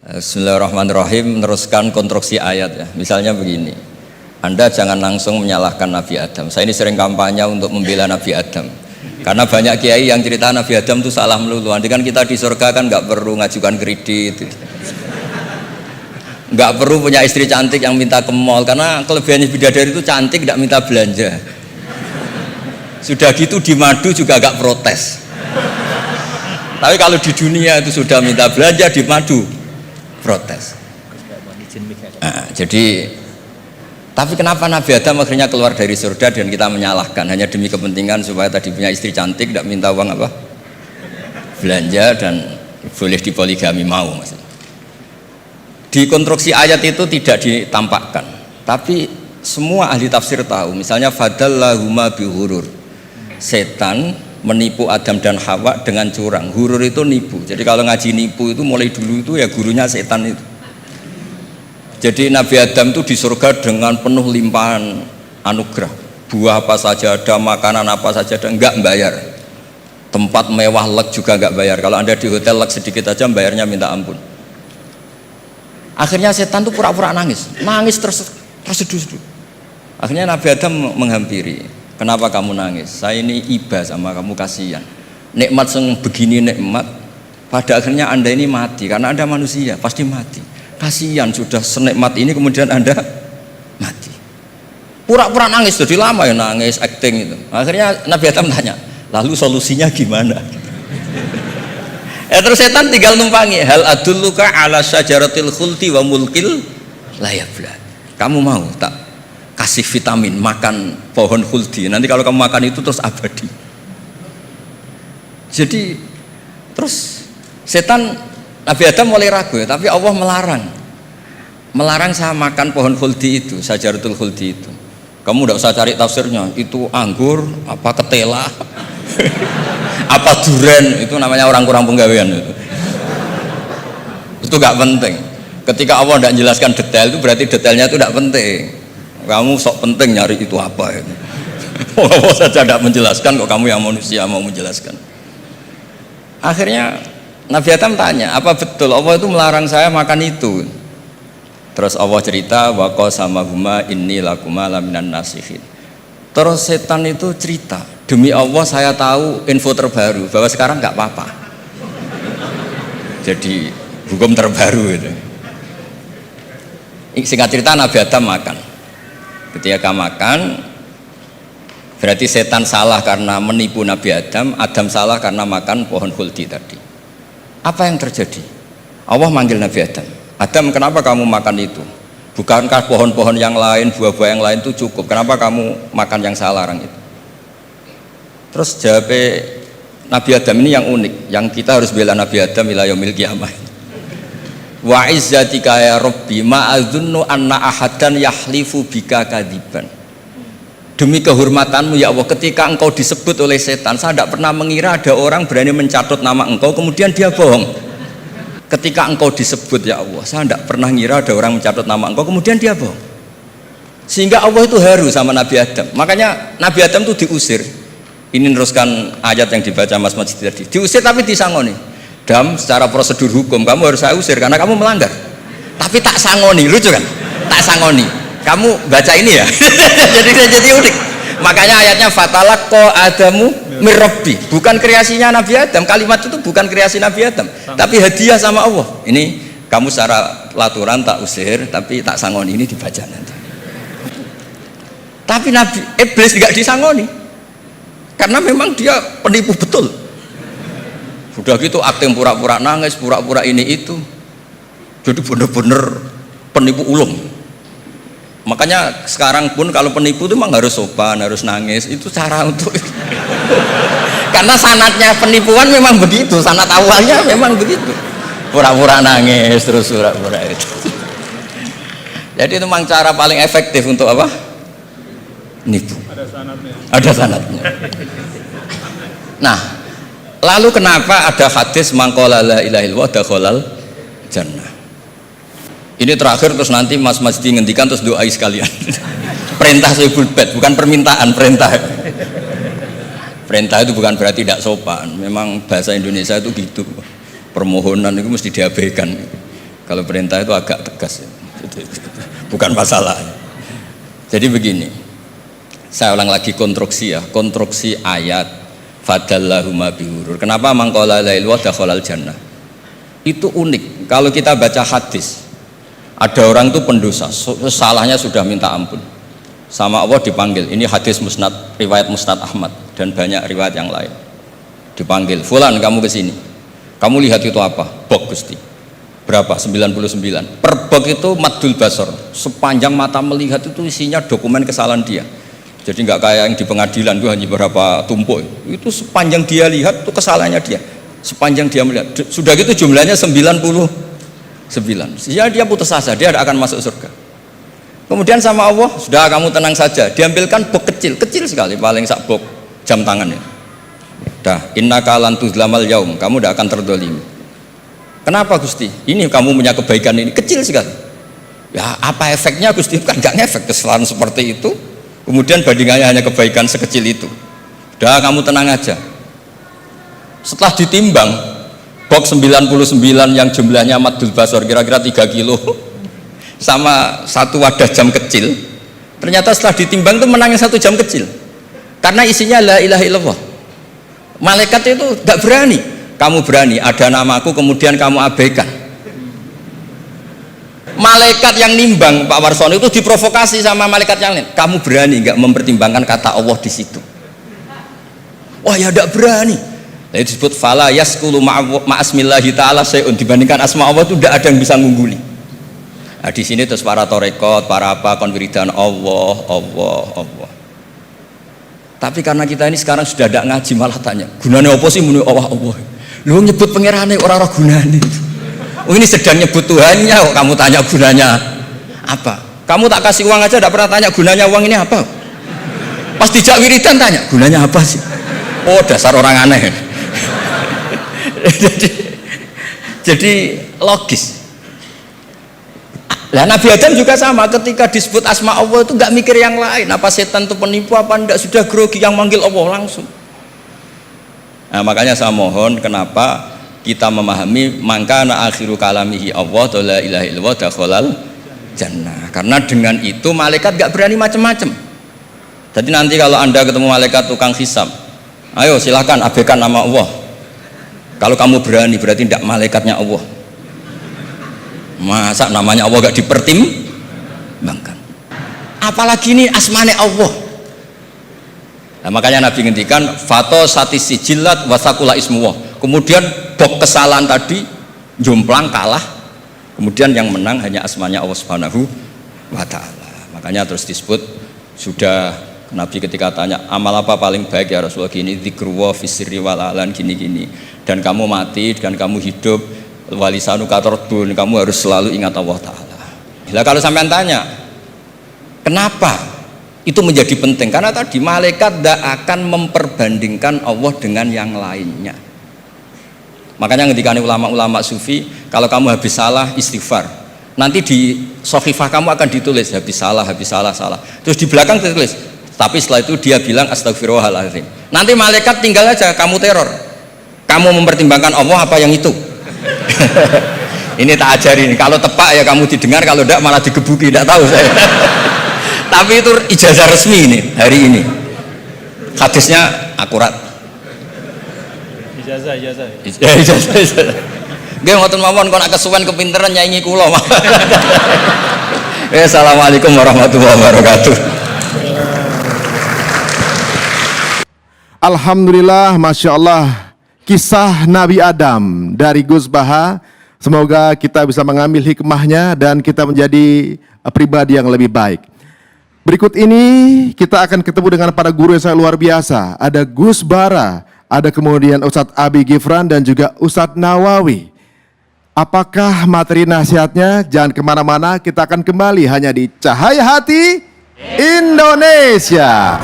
Bismillahirrahmanirrahim. Meneruskan konstruksi ayat ya. Misalnya begini, Anda jangan langsung menyalahkan Nabi Adam. Saya ini sering kampanye untuk membela Nabi Adam, karena banyak kiai yang cerita Nabi Adam itu salah melulu. Nanti kan kita di surga kan nggak perlu ngajukan kredit, nggak perlu punya istri cantik yang minta ke mall, karena kelebihannya bidadari itu cantik, nggak minta belanja. Sudah gitu di madu juga nggak protes. Tapi kalau di dunia itu sudah minta belanja, di madu protes. Jadi tapi kenapa Nabi Adam akhirnya keluar dari surga dan kita menyalahkan hanya demi kepentingan supaya tadi punya istri cantik, tidak minta uang apa belanja dan boleh dipoligami mau maksudnya. Di konstruksi ayat itu tidak ditampakkan, tapi semua ahli tafsir tahu. Misalnya fadallahuma bihurur, setan menipu Adam dan Hawa dengan curang. Hurur itu nipu. Jadi kalau ngaji nipu itu mulai dulu itu ya gurunya setan itu. Jadi Nabi Adam itu di surga dengan penuh limpahan anugerah. Buah apa saja ada, makanan apa saja ada, enggak bayar. Tempat mewah leg juga enggak bayar. Kalau Anda di hotel leg sedikit aja bayarnya minta ampun. Akhirnya setan itu pura-pura nangis terseduh-seduh. Akhirnya Nabi Adam menghampiri. Kenapa kamu nangis? Saya ini iba sama kamu, kasihan. Nikmat begini nikmat, pada akhirnya Anda ini mati karena Anda manusia, pasti mati. Kasihan sudah senikmat ini kemudian Anda mati. Pura-pura nangis, jadi lama ya nangis, acting itu. Akhirnya Nabi Adam tanya, lalu solusinya gimana? Terus setan tinggal numpangi. Hal adulluka ala syajaratil khuldi wa mulkil la yafla. Kamu mau tak kasih vitamin, makan pohon khuldi, nanti kalau kamu makan itu terus abadi. Jadi terus setan, Nabi Adam mulai ragu ya, tapi Allah melarang saya makan pohon khuldi itu, syajaratul khuldi itu. Kamu tidak usah cari tafsirnya, itu anggur apa ketela apa duren, itu namanya orang kurang penggawean itu gak penting. Ketika Allah tidak menjelaskan detail itu berarti detailnya itu tidak penting. Kamu sok penting nyari itu apa itu. Allah saja tidak menjelaskan, kok kamu yang manusia mau menjelaskan. Akhirnya Nabi Adam tanya, apa betul Allah itu melarang saya makan itu? Terus Allah cerita, wa qasamahuma inni lakuma laminan nasihin. Terus setan itu cerita, demi Allah saya tahu info terbaru bahwa sekarang nggak apa-apa. Jadi hukum terbaru itu. Singkat cerita Nabi Adam makan. Ketika makan berarti setan salah karena menipu Nabi Adam, Adam salah karena makan pohon khuldi tadi. Apa yang terjadi? Allah manggil Nabi Adam, Adam kenapa kamu makan itu? Bukankah pohon-pohon yang lain, buah-buah yang lain itu cukup? Kenapa kamu makan yang saya larang itu? Terus jawab Nabi Adam ini yang unik, yang kita harus bela Nabi Adam ila yaumil qiyamah. Wa izzatika ya Rabbi ma adzunnu anna ahadan yahlifu bika kadiban. Demi kehormatanmu ya Allah, ketika engkau disebut oleh setan, saya tidak pernah mengira ada orang berani mencatut nama engkau kemudian dia bohong. Ketika engkau disebut ya Allah, saya tidak pernah mengira ada orang mencatut nama engkau kemudian dia bohong. Sehingga Allah itu haru sama Nabi Adam. Makanya Nabi Adam itu diusir. Ini meneruskan ayat yang dibaca Mas Majid tadi. Diusir tapi disangoni. Dam, secara prosedur hukum kamu harus saya usir karena kamu melanggar. Tapi tak sangoni, lucu kan? Tak sangoni. Kamu baca ini ya. jadi unik. Makanya ayatnya fatalaqqa Adamu mir Rabbi. Bukan kreasinya Nabi Adam. Kalimat itu bukan kreasi Nabi Adam, tapi hadiah sama Allah. Ini kamu secara laturan tak usir, tapi tak sangoni, ini dibaca nanti. Tapi Nabi Iblis tidak disangoni. Karena memang dia penipu betul. Sudah gitu akting pura-pura nangis, pura-pura ini itu. Jadi benar-benar penipu ulung. Makanya sekarang pun kalau penipu itu memang harus sopan, harus nangis. Itu cara untuk karena sanatnya penipuan memang begitu, sanat awalnya memang begitu. Pura-pura nangis terus pura-pura itu. Jadi itu memang cara paling efektif untuk apa? Nipu. Ada sanatnya. Nah, lalu kenapa ada hadis mangqala la ilaha illallah dakhalal jannah? Ini terakhir terus nanti Mas Masdi ngendikan terus doai sekalian. Perintah Sohibul Bait, bukan permintaan, perintah. Perintah itu bukan berarti tidak sopan. Memang bahasa Indonesia itu gitu. Permohonan itu mesti diabaikan. Kalau perintah itu agak tegas, bukan masalah. Jadi begini, saya ulang lagi konstruksi ya, konstruksi ayat fadallahuma bihurur. Kenapa mangqala la ilaha dakhalal jannah? Itu unik. Kalau kita baca hadis, ada orang itu pendosa, salahnya sudah minta ampun. Sama Allah dipanggil. Ini hadis musnad, riwayat Musnad Ahmad dan banyak riwayat yang lain. Dipanggil, "Fulan, kamu ke sini. Kamu lihat itu apa?" "Bok, Gusti." "Berapa?" 99. Per bok itu maddul basor. Sepanjang mata melihat itu isinya dokumen kesalahan dia. Jadi nggak kayak yang di pengadilan itu hanya beberapa tumpuk. Itu sepanjang dia lihat itu kesalahannya dia. Sepanjang dia melihat. Sudah gitu jumlahnya 99. Sehingga dia putus asa, dia tidak akan masuk surga. Kemudian sama Allah, "Sudah, kamu tenang saja." Diambilkan bok kecil, kecil sekali, paling sak bok jam tangannya. Dah, innaka lan tuzlamal yaum, kamu tidak akan terdolimi. "Kenapa Gusti? Ini kamu punya kebaikan ini kecil sekali." "Ya, apa efeknya Gusti?" Kan nggak ngefek kesalahan seperti itu. Kemudian bandingannya hanya kebaikan sekecil itu. "Dah, kamu tenang aja." Setelah ditimbang, box 99 yang jumlahnya maddul basor kira-kira 3 kilo sama satu wadah jam kecil, ternyata setelah ditimbang itu menang yang 1 jam kecil, karena isinya la ilaha illallah. Malaikat itu gak berani. Kamu berani, ada namaku kemudian kamu abaikan. Malaikat yang nimbang Pak Warsono itu diprovokasi sama malaikat yang lain. "Kamu berani gak mempertimbangkan kata Allah di situ?" "Wah, ya gak berani." Jadi disebut fala yaskulu ma'asmillahi ta'ala sayun, dibandingkan asma Allah itu tidak ada yang bisa ngungguli. Nah, di sini terus para torekot, para apa konwiridan Allah, Allah, Allah. Tapi karena kita ini sekarang sudah tidak ngaji, malah tanya, "Gunanya apa sih muni Allah, Allah?" Lu nyebut pangerane orang-orang gunanya. Oh, ini sedang nyebut Tuhannya, kok kamu tanya gunanya apa? Kamu tak kasih uang aja tidak pernah tanya gunanya uang ini apa. Pas dijak wiridan tanya, "Gunanya apa sih?" Oh, dasar orang aneh. jadi logis. Lah Nabi Adam juga sama, ketika disebut asma Allah itu nggak mikir yang lain, apa setan itu penipu apa enggak, sudah grogi, yang manggil Allah langsung. Nah, makanya saya mohon, kenapa kita memahami mangkana akhiru kalamihi Allah la ilaha illallah dakhalal jannah, karena dengan itu malaikat nggak berani macam-macam. Jadi nanti kalau Anda ketemu malaikat tukang hisab, "Ayo silahkan abaikan nama Allah." Kalau kamu berani, berarti tidak malaikatnya Allah. Masa namanya Allah gak dipertimbangkan, apalagi ini asmane Allah. Nah, makanya Nabi ngendikan fato satisi jilat wasakula ismuwah. Kemudian bok kesalahan tadi jomplang kalah, kemudian yang menang hanya asmanya Allah Subhanahu wa ta'ala. Makanya terus disebut, sudah Nabi ketika tanya, "Amal apa paling baik ya Rasulullah?" "Gini, dzikrullah fis-sirri wal alan," gini-gini. "Dan kamu mati dan kamu hidup, walisanu katordun, kamu harus selalu ingat Allah Ta'ala." Nah, kalau sampean tanya kenapa itu menjadi penting, karena tadi malaikat tidak akan memperbandingkan Allah dengan yang lainnya. Makanya ketika ulama-ulama sufi, kalau kamu habis salah istighfar, nanti di sohifah kamu akan ditulis habis salah, salah, terus di belakang ditulis, tapi setelah itu dia bilang astagfirullahaladzim. Nanti malaikat tinggal aja kamu teror, kamu mempertimbangkan Allah apa yang itu. Ini tak ajarin, kalau tepak ya kamu didengar, kalau tidak malah digebuki, tidak tahu saya. Tapi itu ijazah resmi ini hari ini, hadisnya akurat. Ijazah. Nggih ngoten mawon, kok nak kesuwen kepinteran nyanyi kula. Assalamualaikum warahmatullahi wabarakatuh. Alhamdulillah, Masya Allah, kisah Nabi Adam dari Gus Baha. Semoga kita bisa mengambil hikmahnya dan kita menjadi pribadi yang lebih baik. Berikut ini kita akan ketemu dengan para guru yang sangat luar biasa. Ada Gus Bara, ada kemudian Ustadz Abi Gifran dan juga Ustadz Nawawi. Apakah materi nasihatnya? Jangan kemana-mana, kita akan kembali hanya di Cahaya Hati Indonesia.